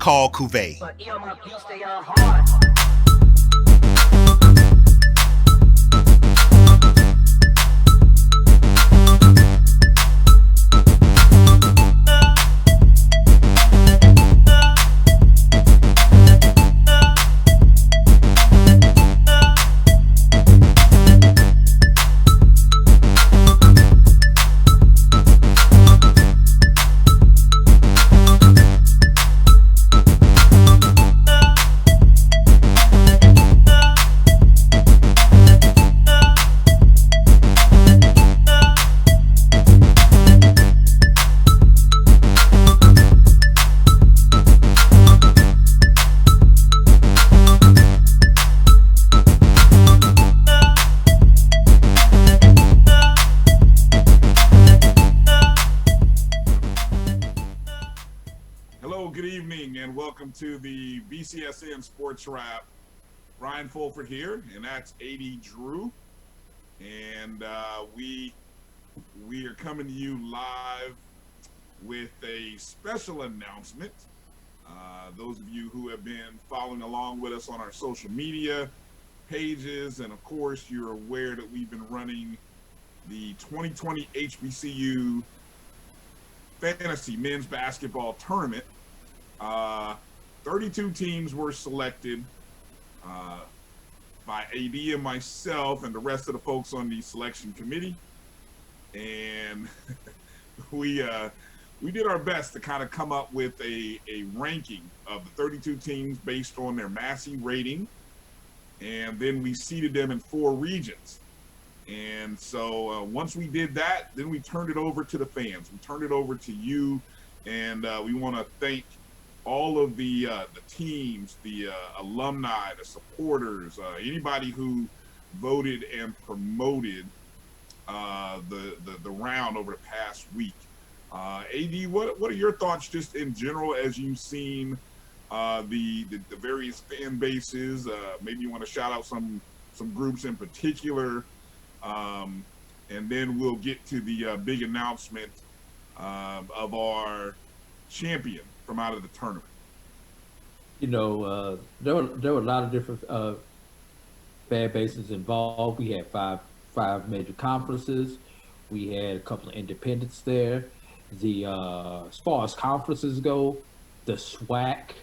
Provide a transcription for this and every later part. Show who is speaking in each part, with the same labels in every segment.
Speaker 1: called Cuvée.
Speaker 2: To the BCSN Sports Wrap. Ryan Fulford here, and that's AD Drew. And we are coming to you live with a special announcement. Those of you who have been following along with us on our social media pages, and of course you're aware that we've been running the 2020 HBCU Fantasy Men's Basketball Tournament. 32 teams were selected by AD and myself and the rest of the folks on the selection committee. And we did our best to kind of come up with a ranking of the 32 teams based on their Massey rating. And then we seeded them in 4 regions. And so once we did that, then we turned it over to the fans. We turned it over to you. And we want to thank all of the teams, the alumni, the supporters, anybody who voted and promoted the round over the past week. AD, what are your thoughts just in general as you've seen the various fan bases? Maybe you want to shout out some groups in particular, and then we'll get to the big announcement of our champion from out of the tournament.
Speaker 3: You know, there were a lot of different fan bases involved. We had five major conferences. We had a couple of independents there. The as far as conferences go, the SWAC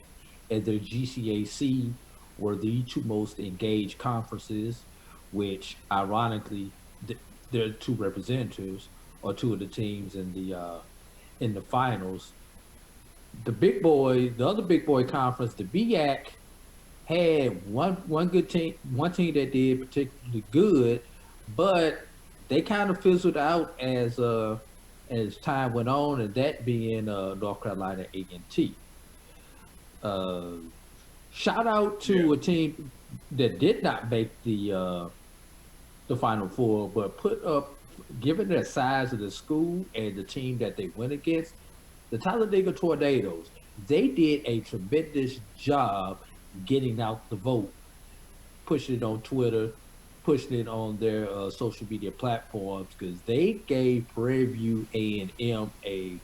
Speaker 3: and the GCAC were the 2 most engaged conferences, which ironically, their 2 representatives or 2 of the teams in the finals. The other big boy conference, the BAC, had one good team, one team that did particularly good, but they kind of fizzled out as time went on, and that being North Carolina A&T. Shout out to a team that did not make the Final Four, but put up, given the size of the school and the team that they went against, the Talladega Tornadoes. They did a tremendous job getting out the vote, pushing it on Twitter, pushing it on their social media platforms, because they gave Prairie View A&M a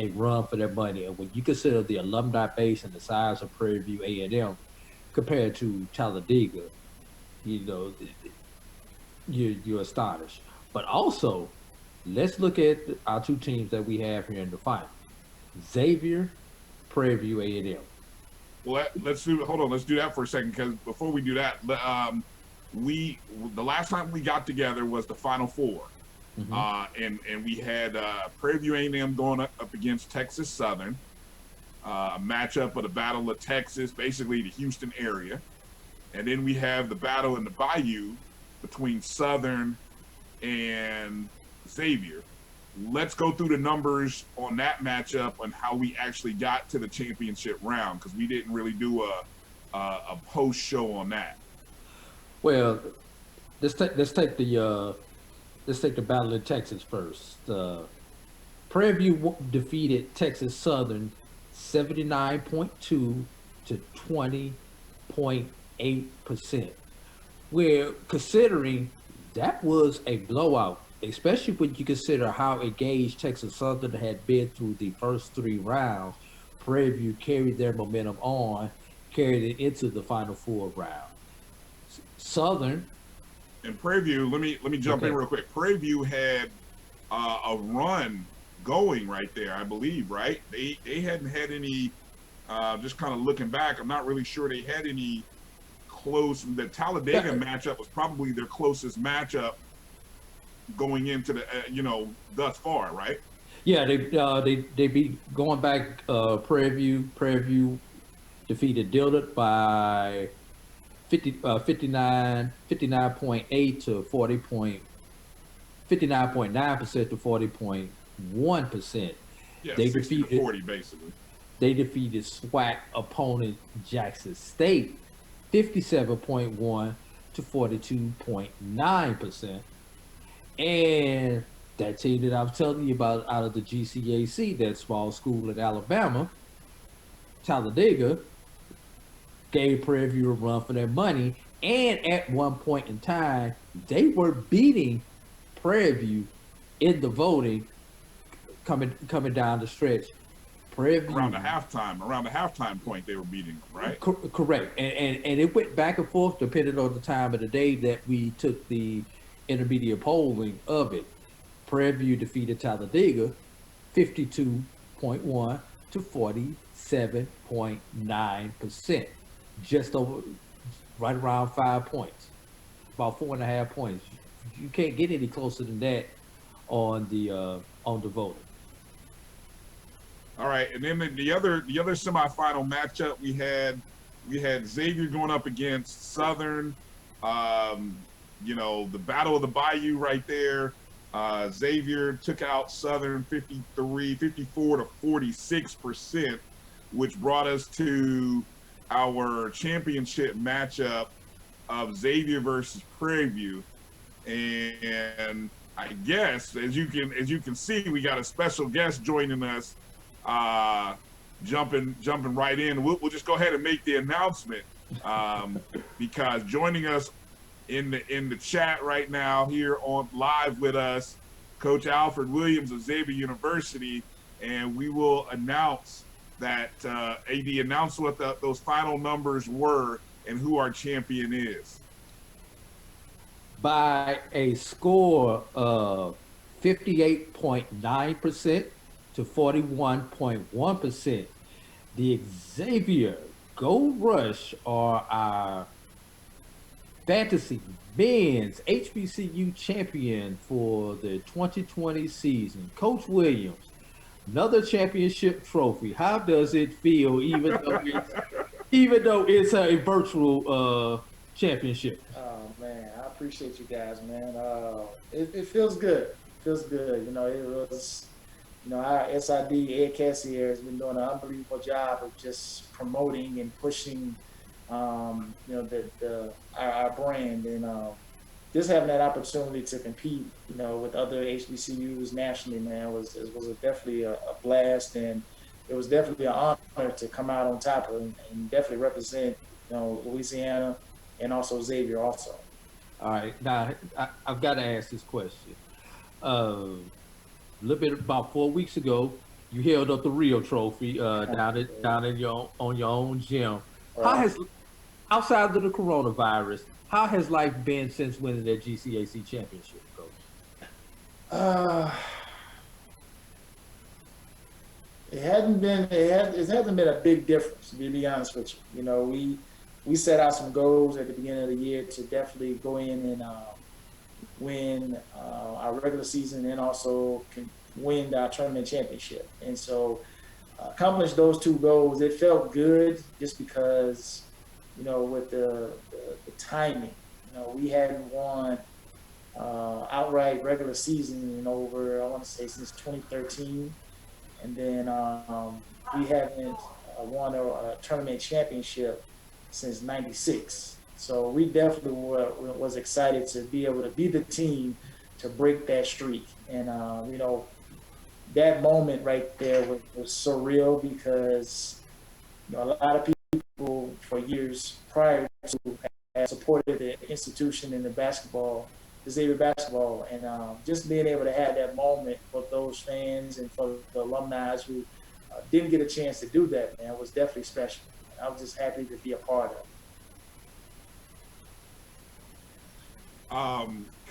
Speaker 3: run for their money. And when you consider the alumni base and the size of Prairie View A&M compared to Talladega, you know, you're astonished. But also, let's look at our 2 teams that we have here in the final. Xavier, Prairie View A&M.
Speaker 2: Well, let's do that for a second, because before we do that, the last time we got together was the Final Four, and we had Prairie View A&M going up against Texas Southern, a matchup of the Battle of Texas, basically the Houston area, and then we have the battle in the Bayou between Southern and Xavier. Let's go through the numbers on that matchup and how we actually got to the championship round, because we didn't really do a post show on that.
Speaker 3: Well, let's take the Battle of Texas first. Prairie View defeated Texas Southern 79.2 to 20.8%. We're considering that was a blowout, especially when you consider how engaged Texas Southern had been through the first 3 rounds. Prairie View carried their momentum on, carried it into the Final Four round. Southern.
Speaker 2: And Prairie View, let me jump in real quick. Prairie View had a run going right there, I believe, right? They hadn't had any. Just kind of looking back, I'm not really sure they had any close. The Talladega matchup was probably their closest matchup going into the thus far, right?
Speaker 3: Yeah, they beat going back. Prairie View defeated Dillard by 59.8 to 59.9% to 40.1%.
Speaker 2: Yeah,
Speaker 3: They
Speaker 2: 60
Speaker 3: defeated
Speaker 2: to 40 basically.
Speaker 3: They defeated SWAC opponent Jackson State 57.1 to 42.9%. And that team that I was telling you about out of the GCAC, that small school in Alabama, Talladega, gave Prairie View a run for their money. And at one point in time, they were beating Prairie View in the voting coming down the stretch. Prairie View,
Speaker 2: around the halftime point, they were beating them, right?
Speaker 3: Correct. And it went back and forth depending on the time of the day that we took the intermediate polling of it. Prairie View defeated Talladega 52.1 to 47.9%. Just over, right around 5 points, about 4.5 points. You can't get any closer than that on the voting.
Speaker 2: All right, and then the other semifinal matchup we had Xavier going up against Southern. The battle of the Bayou right there. Xavier took out Southern 54 to 46%, which brought us to our championship matchup of Xavier versus Prairie View. And I guess as you can see, we got a special guest joining us. Jumping right in. We'll just go ahead and make the announcement because joining us in the chat right now here on live with us, Coach Alfred Williams of Xavier University, and we will announce that AD announce what those final numbers were and who our champion is.
Speaker 3: By a score of 58.9% to 41.1%, the Xavier Gold Rush are our fantasy men's HBCU champion for the 2020 season. Coach Williams, another championship trophy. How does it feel, even though it's a virtual championship?
Speaker 1: Oh man, I appreciate you guys, man. It feels good. It feels good. It was. Our SID, Ed Cassier, has been doing an unbelievable job of just promoting and pushing, our brand, and just having that opportunity to compete, with other HBCUs nationally, man, was definitely a blast, and it was definitely an honor to come out on top and definitely represent, Louisiana and also Xavier also.
Speaker 3: All right, now I've got to ask this question. A little bit about 4 weeks ago, you held up the Rio Trophy down in your own gym. How has, outside of the coronavirus, how has life been since winning that GCAC championship, Coach?
Speaker 1: It hasn't been a big difference, to be honest with you. We set out some goals at the beginning of the year to definitely go in and win our regular season and also can win our tournament championship. And so accomplish those two goals, it felt good just because, with the timing, we hadn't won outright regular season in over, I want to say, since 2013. And then we haven't won a tournament championship since 96. So we definitely was excited to be able to be the team to break that streak. And, that moment right there was surreal because, a lot of people for years prior to had supported the institution in the Xavier basketball. And just being able to have that moment for those fans and for the alumni who didn't get a chance to do that, man, was definitely special. I was just happy to be a part of it.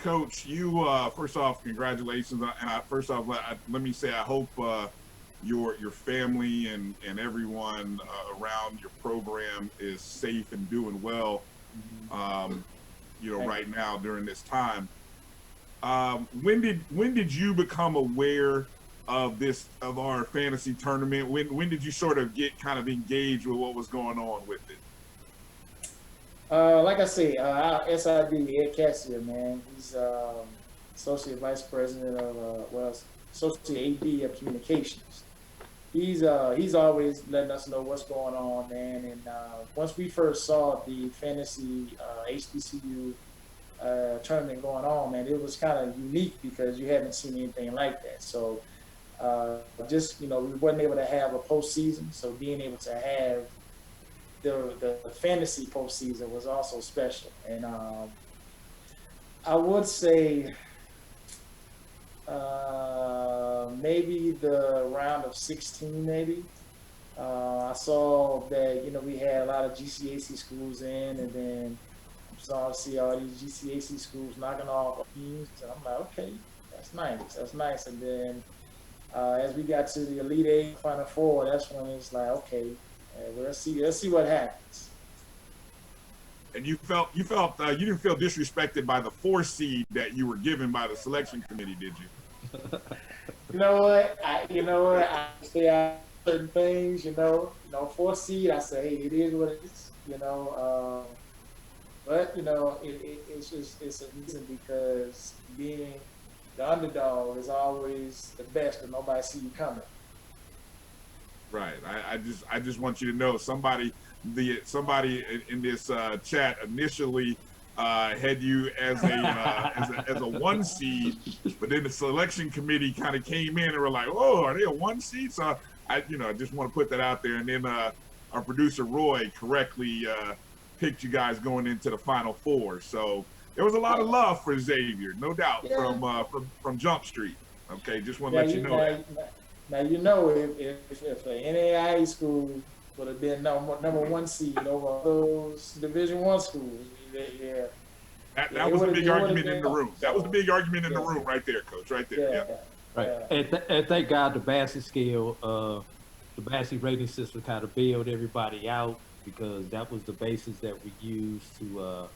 Speaker 2: Coach, you first off, congratulations, and first off, let me say I hope your family and everyone around your program is safe and doing well. Right now during this time. When did you become aware of our fantasy tournament? When did you sort of get kind of engaged with what was going on with it?
Speaker 1: Like I say, our SID, Ed Cassier, man, he's Associate Vice President of, Associate AD of Communications. He's always letting us know what's going on, man. And once we first saw the fantasy HBCU tournament going on, man, it was kind of unique because you haven't seen anything like that. So we wasn't able to have a postseason, so being able to have the fantasy postseason was also special. And I would say maybe the round of 16, maybe. I saw that, we had a lot of GCAC schools in, and then I saw see all these GCAC schools knocking off teams. And I'm like, okay, that's nice. And then as we got to the Elite Eight, Final Four, that's when it's like, okay, let's see what happens.
Speaker 2: And you didn't feel disrespected by the 4 seed that you were given by the selection committee, did you?
Speaker 1: You know what? I say certain things. 4 seed. I say, hey, it is what it is. But it's a reason because being the underdog is always the best, and nobody see you coming.
Speaker 2: Right. I just want you to know somebody in this chat initially had you as a 1 seed, but then the selection committee kind of came in and were like, "Oh, are they a 1 seed?" So I just want to put that out there. And then our producer Roy correctly picked you guys going into the Final Four. So there was a lot of love for Xavier, no doubt, from Jump Street. Okay, just want to let you know that.
Speaker 1: Now if an NAIA school would have been number 1 seed over those Division I schools,
Speaker 2: that was a big argument in the room. That was the big argument in the room right there, Coach. Right there. Yeah.
Speaker 3: Right. And thank God the Bassett scale, the Bassett rating system kind of bailed everybody out, because that was the basis that we used to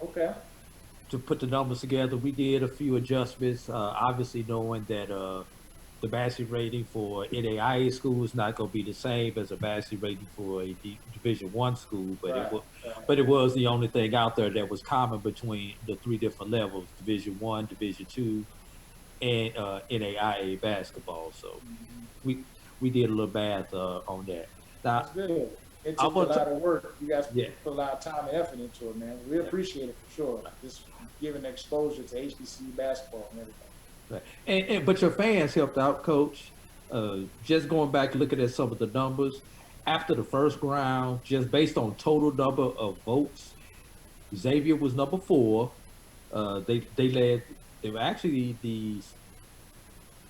Speaker 3: put the numbers together. We did a few adjustments, obviously knowing that the Bassett rating for NAIA school is not going to be the same as a Bassett rating for a Division I school, but it was the only thing out there that was common between the 3 different levels: Division I, Division II, and NAIA basketball. So we did a little math on that. Now,
Speaker 1: that's good. It took a lot of work. You guys put a lot of time and effort into it, man. We appreciate it for sure. Just giving exposure to HBCU basketball and everything.
Speaker 3: Right. But your fans helped out, Coach. Just going back looking at some of the numbers, after the first round, just based on total number of votes, Xavier was number 4. They led. They were actually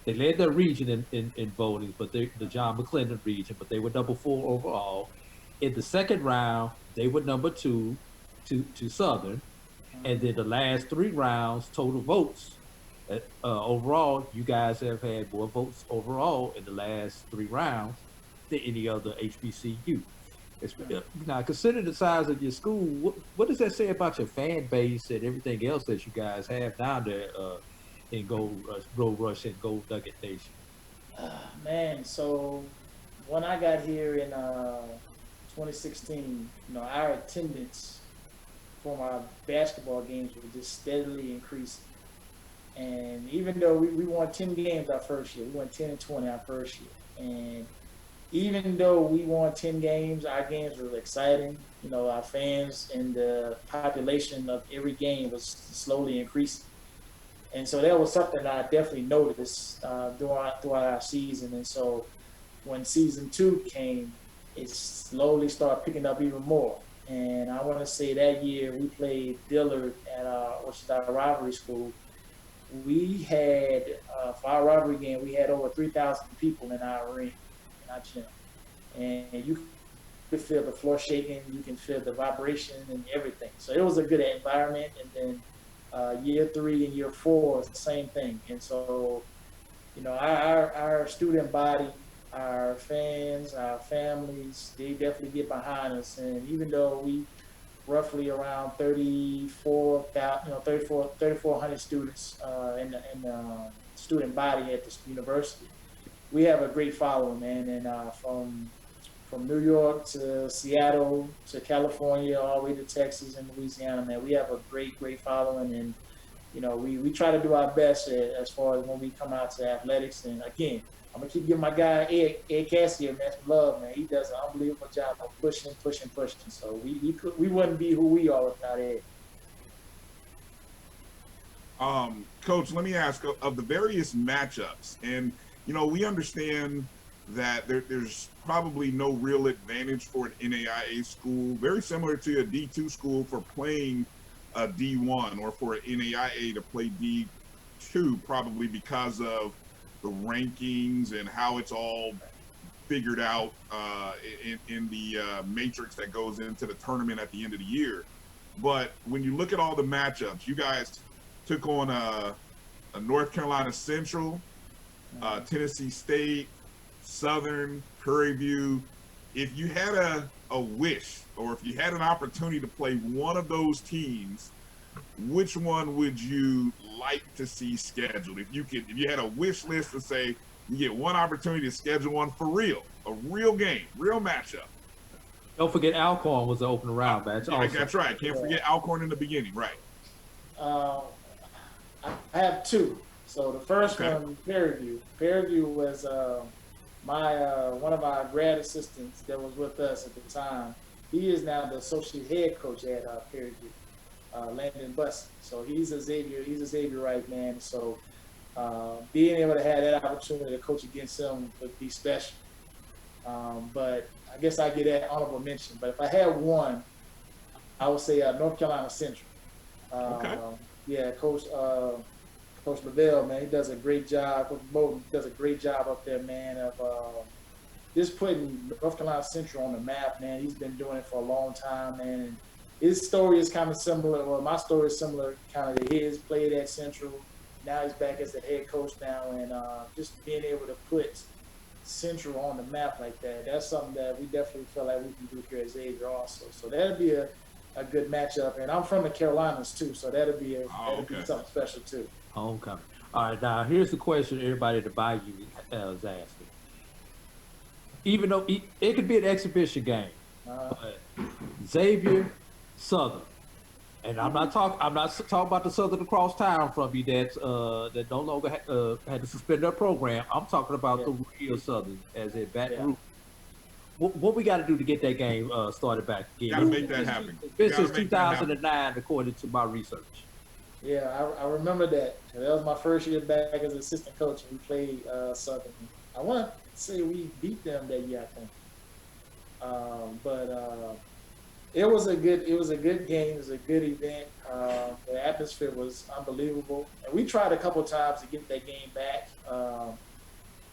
Speaker 3: they led their region in voting, but the John McClendon region, but they were number 4 overall. In the second round, they were number 2 to Southern, and then the last 3 rounds total votes. Overall, you guys have had more votes overall in the last 3 rounds than any other HBCU. Now, consider the size of your school. What does that say about your fan base and everything else that you guys have down there in Gold Rush and Gold Nugget Nation?
Speaker 1: Man, so when I got here in 2016, our attendance for my basketball games was just steadily increasing. And even though we won 10 games our first year, we won 10-20 our first year. And even though we won 10 games, our games were exciting. Our fans and the population of every game was slowly increasing. And so that was something that I definitely noticed throughout our season. And so when season 2 came, it slowly started picking up even more. And I want to say that year we played Dillard at which is our rivalry school. We had, for our rivalry game, we had over 3,000 people in our arena, in our gym. and you could feel the floor shaking, you can feel the vibration and everything. So it was a good environment. And then year 3 and year 4, the same thing. And so, our student body, our fans, our families, they definitely get behind us. And even though we roughly around 3,400 students in the student body at this university, we have a great following, man. And from New York to Seattle to California, all the way to Texas and Louisiana, man, we have a great following. And we try to do our best as far as when we come out to athletics. And again, I'm gonna keep giving my guy Ed Cassier, man, some love, man. He does an unbelievable job of pushing. So we wouldn't be who we are without Ed.
Speaker 2: Coach, let me ask, of the various matchups, and we understand that there's probably no real advantage for an NAIA school, very similar to a D2 school for playing a D1, or for an NAIA to play D2, probably because of the rankings and how it's all figured out in the matrix that goes into the tournament at the end of the year. But when you look at all the matchups, you guys took on a North Carolina Central, Tennessee State, Southern, Prairie View. If you had a wish, or if you had an opportunity to play one of those teams, which one would you like to see scheduled? If you had a wish list to say you get one opportunity to schedule one for real, a real game, real matchup.
Speaker 3: Don't forget Alcorn was the opening round match.
Speaker 2: Yeah, that's right. Can't forget Alcorn in the beginning, right?
Speaker 1: I have 2. So the first one, Fairview. Fairview was one of our grad assistants that was with us at the time. He is now the associate head coach at Fairview, Landon Buss. So he's a Xavier right, man. So being able to have that opportunity to coach against him would be special. But I guess I get that honorable mention. But if I had one, I would say North Carolina Central. Yeah, Coach Lavelle, man, he does a great job. Coach Bowden does a great job up there, man, of just putting North Carolina Central on the map, man. He's been doing it for a long time, man. And his story is kind of similar. Well, my story is similar kind of to his. Played at Central. Now he's back as the head coach now. And just being able to put Central on the map like that, that's something that we definitely feel like we can do here at Xavier also. So that'd be a good matchup. And I'm from the Carolinas, too, so that'd be something special, too.
Speaker 3: Homecoming. All right, now here's the question everybody at the Bayou is asking. Even though it could be an exhibition game, but Xavier, Southern, and I'm not talking about the Southern across town from you that no longer had to suspend their program. I'm talking about the real Southern, as in Baton Rouge. What we got to do to get that game started back again?
Speaker 2: Got to make that happen.
Speaker 3: This is 2009, according to my research.
Speaker 1: Yeah, I remember that. That was my first year back as assistant coach. We played Southern. I want to say we beat them that year, I think. But it was a good game. It was a good event. The atmosphere was unbelievable, and we tried a couple times to get that game back.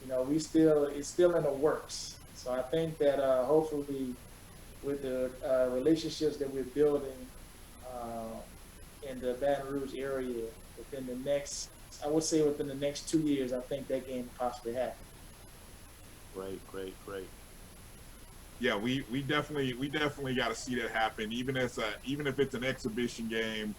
Speaker 1: It's still in the works. So I think that hopefully, with the relationships that we're building in the Baton Rouge area, within the next 2 years, I think that game will possibly happen.
Speaker 3: Great.
Speaker 2: Yeah, we definitely got to see that happen. Even if it's an exhibition game,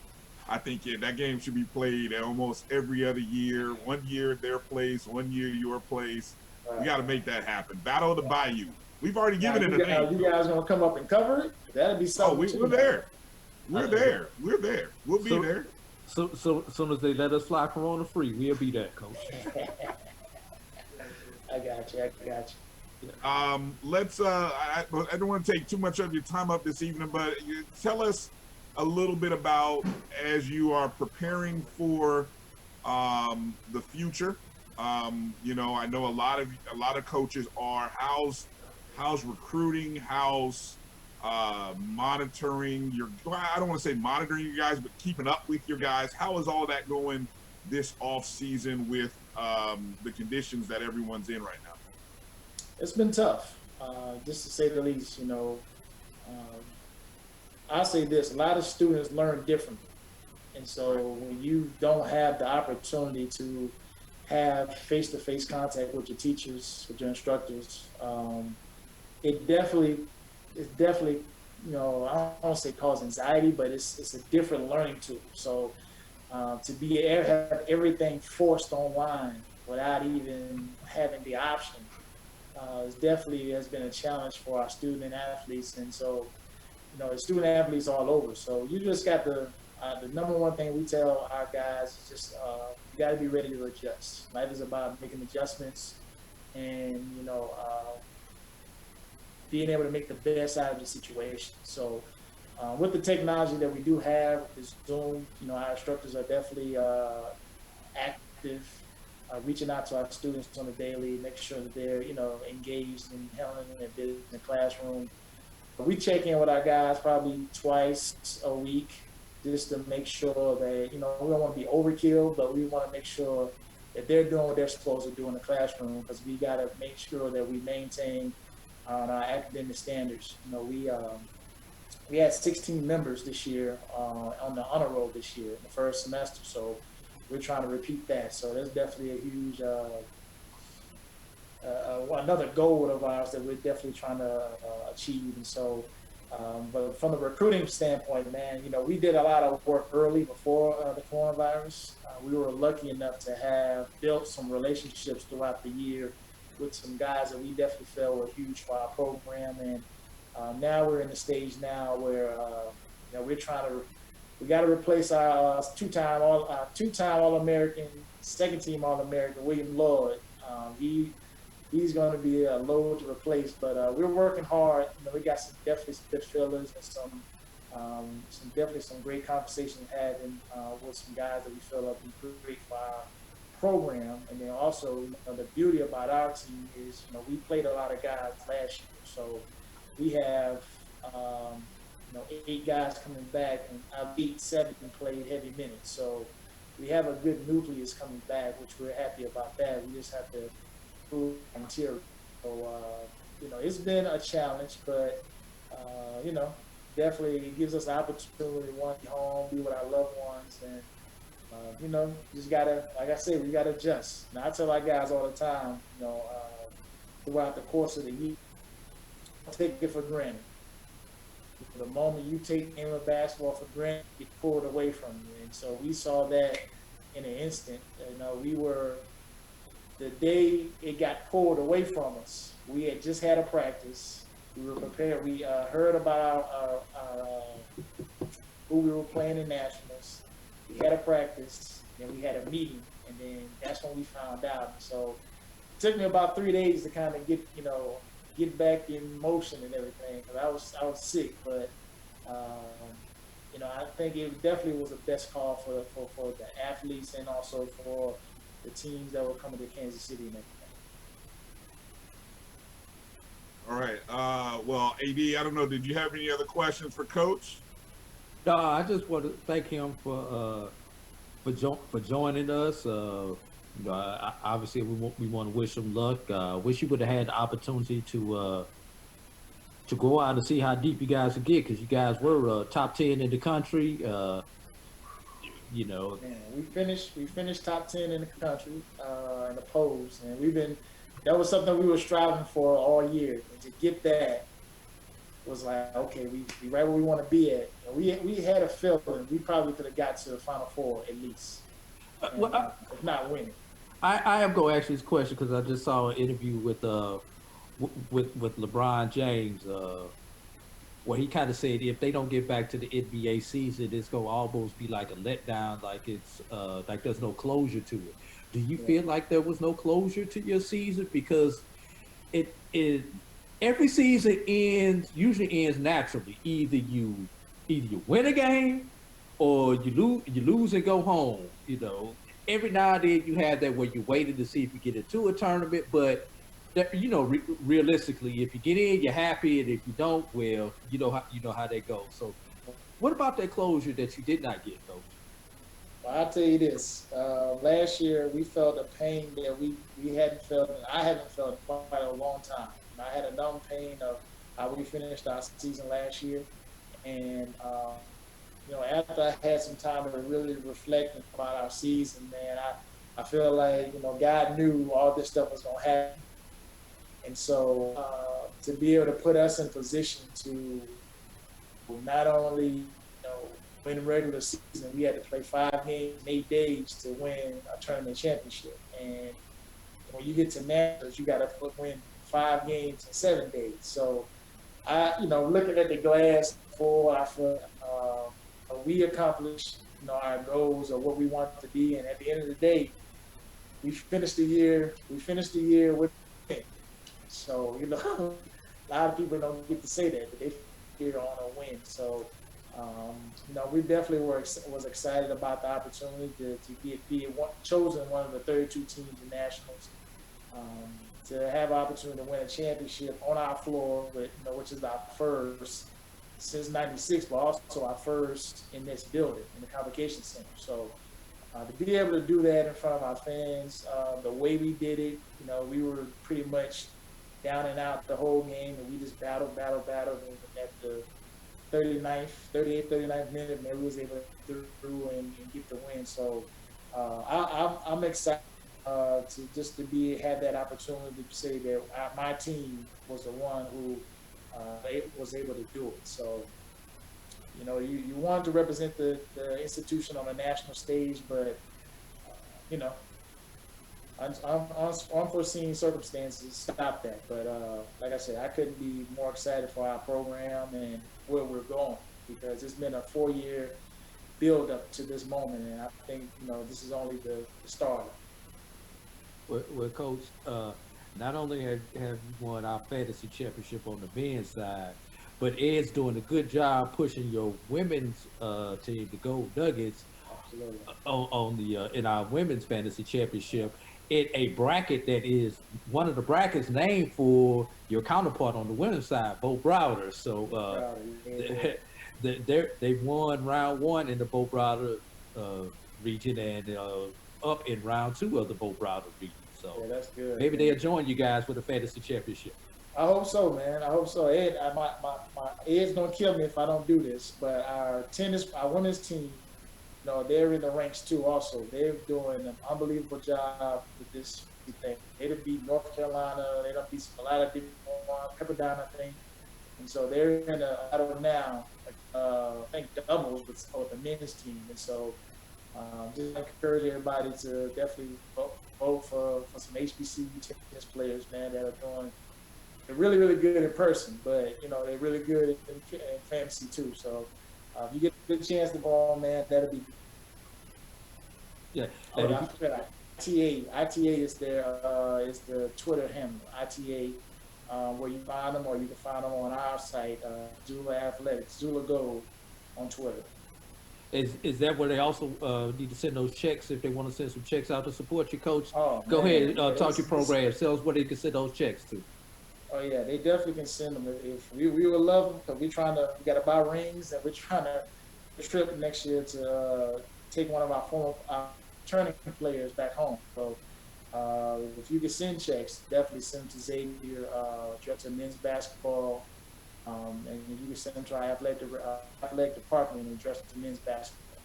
Speaker 2: I think that game should be played almost every other year. 1 year their place, 1 year your place. We got to make that happen. Battle of the Bayou. We've already given it a name.
Speaker 1: You guys gonna come up and cover it? That'd be something.
Speaker 2: We're there. We're there. We'll be there.
Speaker 3: So soon as they let us fly Corona free, we'll be there, Coach.
Speaker 1: I got you.
Speaker 2: Let's. I don't want to take too much of your time up this evening, but tell us a little bit about, as you are preparing for the future. I know a lot of coaches are. How's recruiting? How's monitoring your? I don't want to say monitoring you guys, but keeping up with your guys. How is all that going this off season with the conditions that everyone's in right now?
Speaker 1: It's been tough. just to say the least. Um, I'll say this: a lot of students learn differently, and so when you don't have the opportunity to have face-to-face contact with your teachers, with your instructors, it definitely, it's definitely, I don't want to say cause anxiety, but it's a different learning tool. So to be have everything forced online without even having the option is definitely has been a challenge for our student athletes, and so the student athletes all over. So you just got the number one thing we tell our guys is just you got to be ready to adjust. Life is about making adjustments, and being able to make the best out of the situation. So with the technology that we do have, this Zoom, our instructors are definitely active, reaching out to our students on a daily, making sure that they're, engaged and handling their business in the classroom. We check in with our guys probably twice a week just to make sure that, we don't want to be overkill, but we want to make sure that they're doing what they're supposed to do in the classroom, because we got to make sure that we maintain our academic standards. We had 16 members this year on the honor roll this year in the first semester, so we're trying to repeat that. So that's definitely a huge another goal of ours that we're definitely trying to achieve. And so, but from the recruiting standpoint, man, we did a lot of work early before the coronavirus. We were lucky enough to have built some relationships throughout the year with some guys that we definitely felt were huge for our program. And now we're in the stage now where we're trying to we got to replace our two-time All-American, second team All-American William Lloyd. He's going to be a load to replace, but we're working hard. We got definitely some good fillers and some great conversations having with some guys that we feel like be great for our program. And then also, the beauty about our team is, we played a lot of guys last year, so we have 8 guys coming back, and I beat 7 and played heavy minutes. So we have a good nucleus coming back, which we're happy about that. We just have to improve material. So, it's been a challenge, but, definitely it gives us an opportunity to want to be home, be with our loved ones, and, just gotta, like I said, we gotta adjust. Now, I tell our guys all the time, throughout the course of the year, don't take it for granted. The moment you take the game of basketball for granted, you pull it away from you. And so we saw that in an instant. The day it got pulled away from us, we had just had a practice. We were prepared. We heard about who we were playing in nationals. We had a practice, then we had a meeting, and then that's when we found out. So it took me about 3 days to kind of get back in motion and everything, because I was sick, but I think it definitely was the best call for the athletes and also for the teams that were coming to Kansas City and everything.
Speaker 2: All right. Well, AD, I don't know. Did you have any other questions for Coach?
Speaker 3: No, I just want to thank him for joining us. Obviously we want to wish him luck. Wish you would have had the opportunity to go out and see how deep you guys could get, because you guys were top 10 in the country.
Speaker 1: Man, we finished top 10 in the country in the polls, and that was something we were striving for all year. And to get that was like, okay, we right where we want to be at. And we had a feeling we probably could have got to the Final Four at least, if not winning.
Speaker 3: I am going to ask you this question because I just saw an interview with LeBron James, where he kind of said if they don't get back to the NBA season, it's going to almost be like a letdown, like it's like there's no closure to it. Do you feel like there was no closure to your season? Because it every season usually ends naturally. Either you win a game or you lose and go home. Every now and then you have that where you waited to see if you get into a tournament, but realistically, if you get in, you're happy, and if you don't, well, you know how that goes. So, what about that closure that you did not get, Coach?
Speaker 1: Well, I'll tell you this: last year we felt a pain that we hadn't felt. I haven't felt in quite a long time. I had a numb pain of how we finished our season last year, and after I had some time to really reflect about our season, man, I feel like God knew all this stuff was gonna happen, and so to be able to put us in position to not only win regular season, we had to play 5 games in 8 days to win a tournament championship, and when you get to nationals, you got to win 5 games in 7 days. So looking at the glass full, I feel we accomplished our goals of what we want to be, and at the end of the day, we finished the year. We finished the year with a win. So a lot of people don't get to say that, but they here on a win. So we definitely was excited about the opportunity to be chosen one of the 32 teams in nationals. To have an opportunity to win a championship on our floor, but which is our first since '96, but also our first in this building, in the Convocation Center. So to be able to do that in front of our fans, the way we did it, we were pretty much down and out the whole game, and we just battled, and at the 39th minute, man, we was able to get through and get the win. So I'm excited to have that opportunity to say that my team was the one who was able to do it. So you wanted to represent the institution on a national stage, but unforeseen circumstances stopped that. But like I said, I couldn't be more excited for our program and where we're going, because it's been a 4-year build up to this moment, and I think this is only the start.
Speaker 3: Well, Coach, not only have you won our fantasy championship on the men's side, but Ed's doing a good job pushing your women's team, the Gold Nuggets, on the in our women's fantasy championship in a bracket that is one of the brackets named for your counterpart on the women's side, Bo Browder. So they won round 1 in the Bo Browder region, and up in round 2 of the Bo Browder region. So
Speaker 1: yeah, that's good.
Speaker 3: Maybe they'll join you guys for the fantasy championship.
Speaker 1: I hope so, man. I hope so. Ed, my Ed's gonna kill me if I don't do this. But our women's team, they're in the ranks too. Also, they're doing an unbelievable job with this thing. They done beat North Carolina. They done beat a lot of different Pepperdine, I think. And so they're in a battle now. I think doubles with the men's team. And so just encourage everybody to definitely vote for some HBCU tennis players, man, that are doing. They're really, really good in person, but they're really good in fantasy too. So if you get a good chance to ball, man, that'll be.
Speaker 3: Yeah.
Speaker 1: I forgot. ITA is the Twitter handle. ITA, where you find them, or you can find them on our site, Zula Athletics, Zula Gold, on Twitter.
Speaker 3: Is that where they also need to send those checks if they want to send some checks out to support your coach?
Speaker 1: Oh,
Speaker 3: Go
Speaker 1: man.
Speaker 3: ahead, talk your program. Tell us where they can send those checks to.
Speaker 1: Oh yeah, they definitely can send them. If we would love them, because we got to buy rings, and we're trying to trip next year to take one of our former returning players back home. So if you can send checks, definitely send them to Xavier, director of men's basketball, and you can send them to our athletic department and address to men's basketball.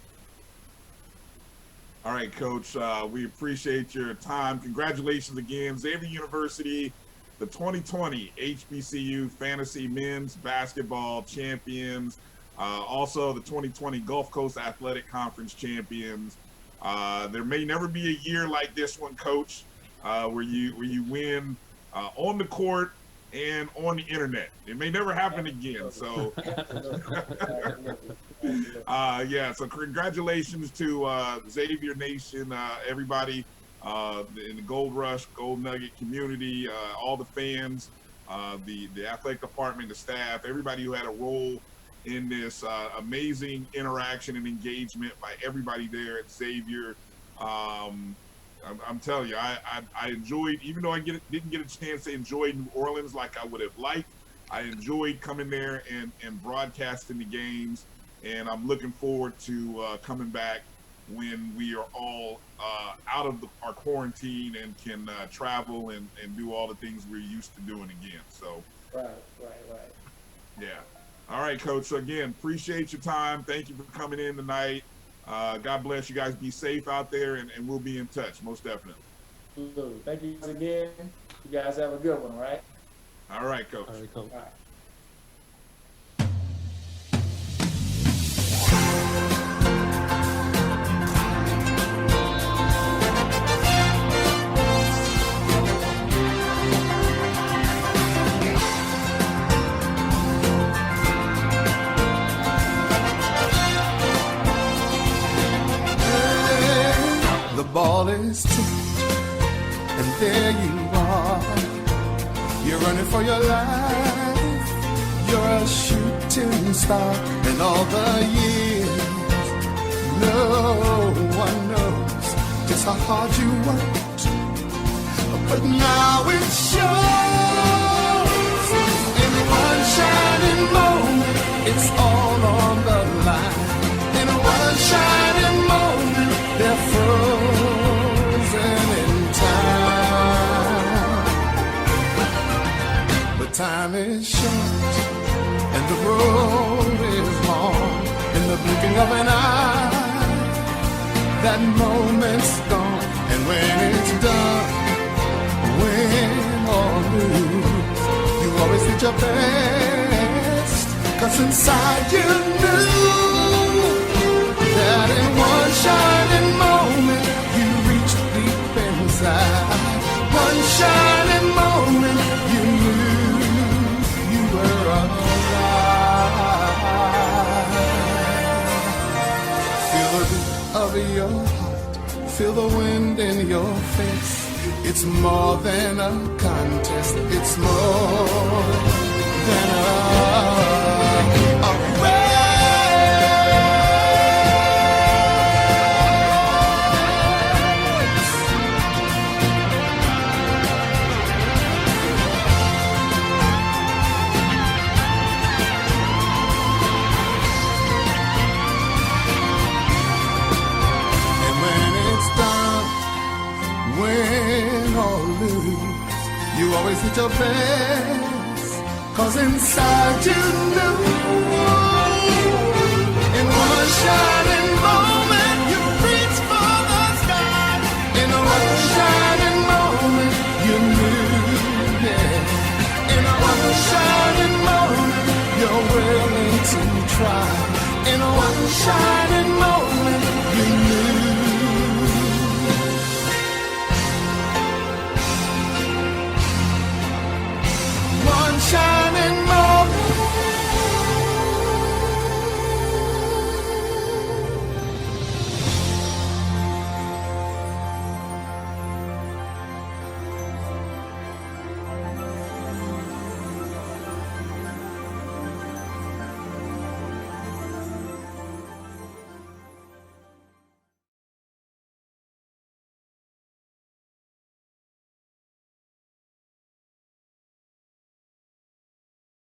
Speaker 2: All right, Coach, we appreciate your time. Congratulations again, Xavier University, the 2020 HBCU Fantasy Men's Basketball Champions, also the 2020 Gulf Coast Athletic Conference Champions. There may never be a year like this one, Coach, where you win on the court and on the internet. It may never happen again. So, so congratulations to Xavier Nation, everybody in the Gold Rush, Gold Nugget community, all the fans, the athletic department, the staff, everybody who had a role in this amazing interaction and engagement by everybody there at Xavier. I'm telling you, I enjoyed, even though I didn't get a chance to enjoy New Orleans like I would have liked, I enjoyed coming there and broadcasting the games, and I'm looking forward to coming back when we are all out of our quarantine and can travel and do all the things we're used to doing again. So,
Speaker 1: Right.
Speaker 2: yeah. All right, Coach. So again, appreciate your time. Thank you for coming in tonight. God bless you guys. Be safe out there, and we'll be in touch, most definitely.
Speaker 1: Absolutely. Thank you again. You guys have a good one, all right?
Speaker 2: All right, Coach.
Speaker 3: All right, Coach.
Speaker 1: All right.
Speaker 4: The ball is tipped, and there you are. You're running for your life. You're a shooting star. And all the years, no one knows just how hard you worked. But now it shows. In one shining moment, it's all on the line. In one shining moment, they're frozen in time. But time is short and the road is long. In the blinking of an eye, that moment's gone. And when it's done, win or lose, you always did your best. 'Cause inside you knew that in one shining moment you reached deep inside. One shining moment you knew you were alive. Feel the beat of your heart, feel the wind in your face. It's more than a contest, it's more than a race. Win or lose, you always did your best. 'Cause inside you knew, in one shining moment you reached for the sky. In one shining moment you knew, yeah. In one shining moment you're willing to try. In one shining